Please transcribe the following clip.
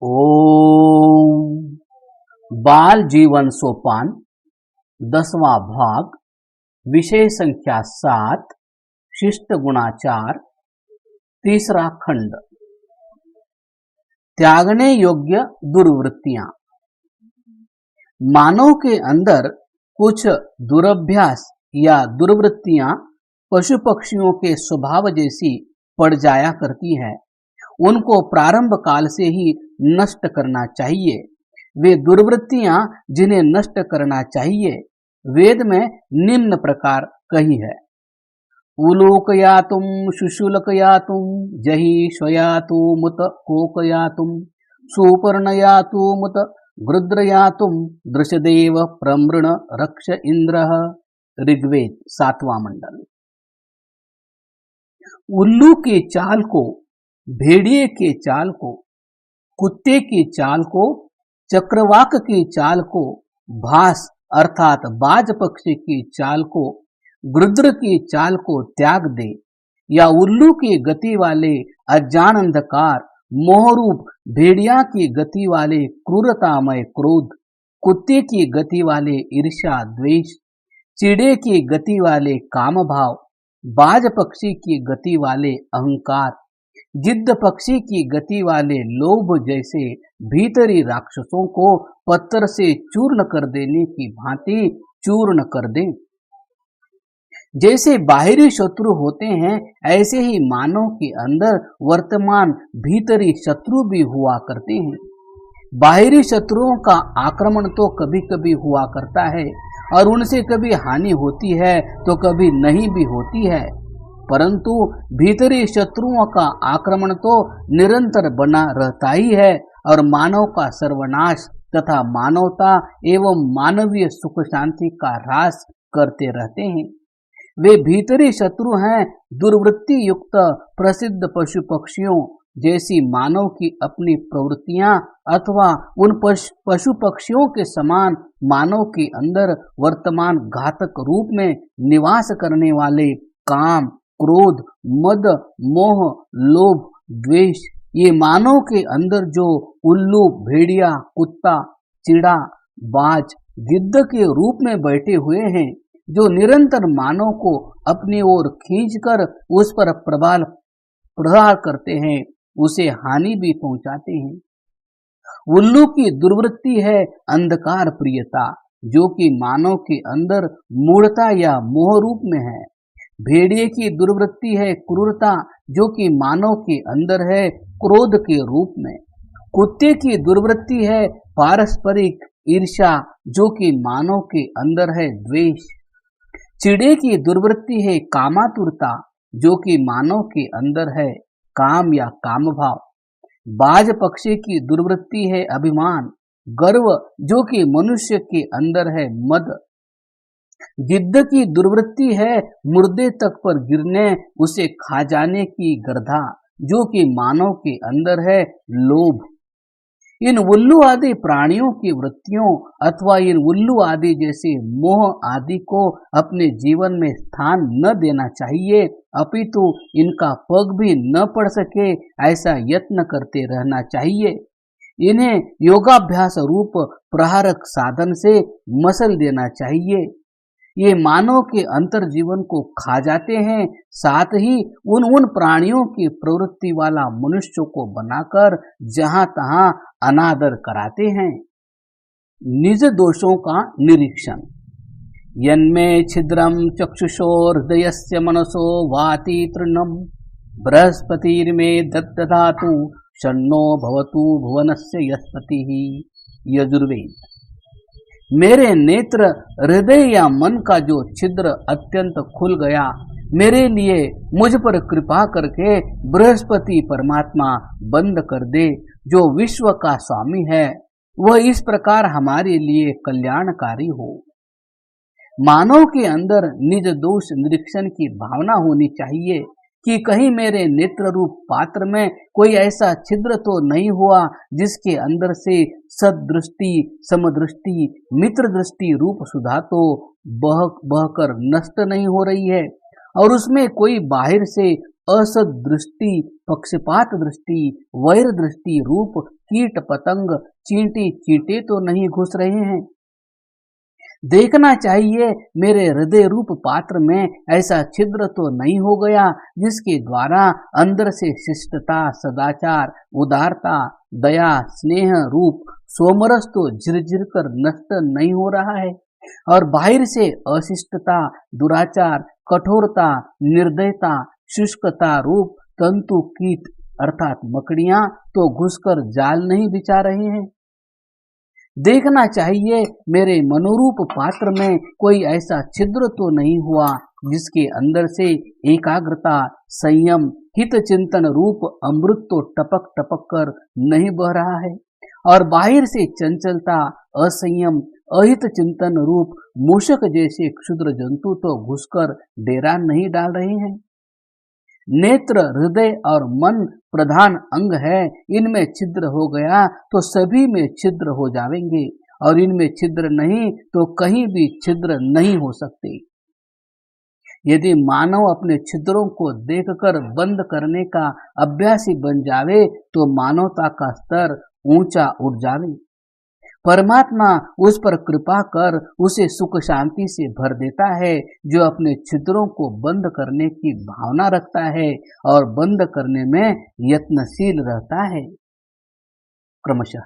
ओम बाल जीवन सोपान 10वां भाग विषय संख्या 7 शिष्ट गुणाचार तीसरा खंड त्यागने योग्य दुर्वृत्तियां। मानव के अंदर कुछ दुरभ्यास या दुर्वृत्तियां पशु पक्षियों के स्वभाव जैसी पड़ जाया करती है। उनको प्रारंभ काल से ही नष्ट करना चाहिए। वे दुर्वृत्तियां जिन्हें नष्ट करना चाहिए वेद में निम्न प्रकार कही है। उलोकयातुम शुशुलकयातुम जहि स्वयातुमुत कोकयातुम सुपर्णयातुमुत गृद्रयातुम दृशदेव प्रमृण रक्ष इंद्रः। ऋग्वेद 7वां मंडल। उल्लू के चाल को, भेड़िए के चाल को, कुत्ते की चाल को, चक्रवाक की चाल को, भास अर्थात बाज पक्षी की चाल को, गृद्र की चाल को त्याग दे या उल्लू की गति वाले अज्ञान अंधकार, मोहरूप भेड़िया की गति वाले क्रूरतामय क्रोध, कुत्ते की गति वाले ईर्ष्या द्वेष, चिड़े की गति वाले काम भाव, बाज पक्षी की गति वाले अहंकार, गिद्ध पक्षी की गति वाले लोभ जैसे भीतरी राक्षसों को पत्थर से चूर्ण कर देने की भांति चूर्ण कर दे। जैसे बाहरी शत्रु होते हैं ऐसे ही मानव के अंदर वर्तमान भीतरी शत्रु भी हुआ करते हैं। बाहरी शत्रुओं का आक्रमण तो कभी कभी हुआ करता है और उनसे कभी हानि होती है तो कभी नहीं भी होती है, परंतु भीतरी शत्रुओं का आक्रमण तो निरंतर बना रहता ही है और मानव का सर्वनाश तथा मानवता एवं मानवीय सुख शांति का ह्रास करते रहते हैं। वे भीतरी शत्रु हैं दुर्वृत्ति युक्त प्रसिद्ध पशु पक्षियों जैसी मानव की अपनी प्रवृत्तियां अथवा उन पशु पक्षियों के समान मानव के अंदर वर्तमान घातक रूप में निवास करने वाले काम, क्रोध, मद, मोह, लोभ, द्वेष, ये मानव के अंदर जो उल्लू, भेड़िया, कुत्ता, चिड़ा, बाज, गिद्ध के रूप में बैठे हुए हैं, जो निरंतर मानव को अपनी ओर खींचकर उस पर प्रहार करते हैं, उसे हानि भी पहुंचाते हैं। उल्लू की दुर्वृत्ति है अंधकार प्रियता, जो कि मानव के अंदर मूढ़ता या मोह रूप में है। भेड़िए की दुर्वृत्ति है क्रूरता, जो कि मानव के अंदर है क्रोध के रूप में। कुत्ते की दुर्वृत्ति है पारस्परिक ईर्ष्या, जो कि मानव के अंदर है द्वेष। चिड़े की दुर्वृत्ति है कामातुरता, जो कि मानव के अंदर है काम या काम भाव। बाज पक्षी की दुर्वृत्ति है अभिमान, गर्व, जो कि मनुष्य के अंदर है मद। गिद्ध की दुर्वृत्ति है मुर्दे तक पर गिरने, उसे खा जाने की गर्धा, जो कि मानव के अंदर है लोभ। इन उल्लू आदि प्राणियों की वृत्तियों अथवा इन उल्लू आदि जैसे मोह आदि को अपने जीवन में स्थान न देना चाहिए, अपितु इनका पग भी न पड़ सके ऐसा यत्न करते रहना चाहिए। इन्हें योगाभ्यास रूप प्रहारक साधन से मसल देना चाहिए। ये मानव के अंतर जीवन को खा जाते हैं, साथ ही उन प्राणियों की प्रवृत्ति वाला मनुष्य को बनाकर जहां तहां अनादर कराते हैं। निज दोषों का निरीक्षण। यन्मे छिद्रम चक्षुषोर्हृदयस्य मनसो वाति तृणम बृहस्पतिर्मे ददधातु शन्नो भवतु भुवनस्य यस्पतिः। यजुर्वेद। मेरे नेत्र, हृदय या मन का जो छिद्र अत्यंत खुल गया, मेरे लिए मुझ पर कृपा करके बृहस्पति परमात्मा बंद कर दे, जो विश्व का स्वामी है, वह इस प्रकार हमारे लिए कल्याणकारी हो। मानव के अंदर निज दोष निरीक्षण की भावना होनी चाहिए कि कहीं मेरे नेत्र रूप पात्र में कोई ऐसा छिद्र तो नहीं हुआ जिसके अंदर से सददृष्टि, समदृष्टि, मित्र दृष्टि रूप सुधा तो बहकर नष्ट नहीं हो रही है और उसमें कोई बाहर से असद दृष्टि, पक्षपात दृष्टि, वैर दृष्टि रूप कीट पतंग चींटी चींटे तो नहीं घुस रहे हैं। देखना चाहिए मेरे हृदय रूप पात्र में ऐसा छिद्र तो नहीं हो गया जिसके द्वारा अंदर से शिष्टता, सदाचार, उदारता, दया, स्नेह रूप सोमरस तो झिरझिर कर नष्ट नहीं हो रहा है, और बाहर से अशिष्टता, दुराचार, कठोरता, निर्दयता, शुष्कता रूप तंतु कीट अर्थात मकड़ियां तो घुसकर जाल नहीं बिछा रहे हैं। देखना चाहिए मेरे मनोरूप पात्र में कोई ऐसा छिद्र तो नहीं हुआ जिसके अंदर से एकाग्रता, संयम, हित चिंतन रूप अमृत तो टपक टपक कर नहीं बह रहा है, और बाहर से चंचलता, असंयम, अहित चिंतन रूप मूषक जैसे क्षुद्र जंतु तो घुसकर डेरा नहीं डाल रहे हैं। नेत्र, हृदय और मन प्रधान अंग है, इनमें छिद्र हो गया तो सभी में छिद्र हो जाएंगे, और इनमें छिद्र नहीं तो कहीं भी छिद्र नहीं हो सकते। यदि मानव अपने छिद्रों को देखकर बंद करने का अभ्यासी बन जावे तो मानवता का स्तर ऊंचा उठ जावे। परमात्मा उस पर कृपा कर उसे सुख शांति से भर देता है जो अपने छिद्रों को बंद करने की भावना रखता है और बंद करने में यत्नशील रहता है। क्रमशः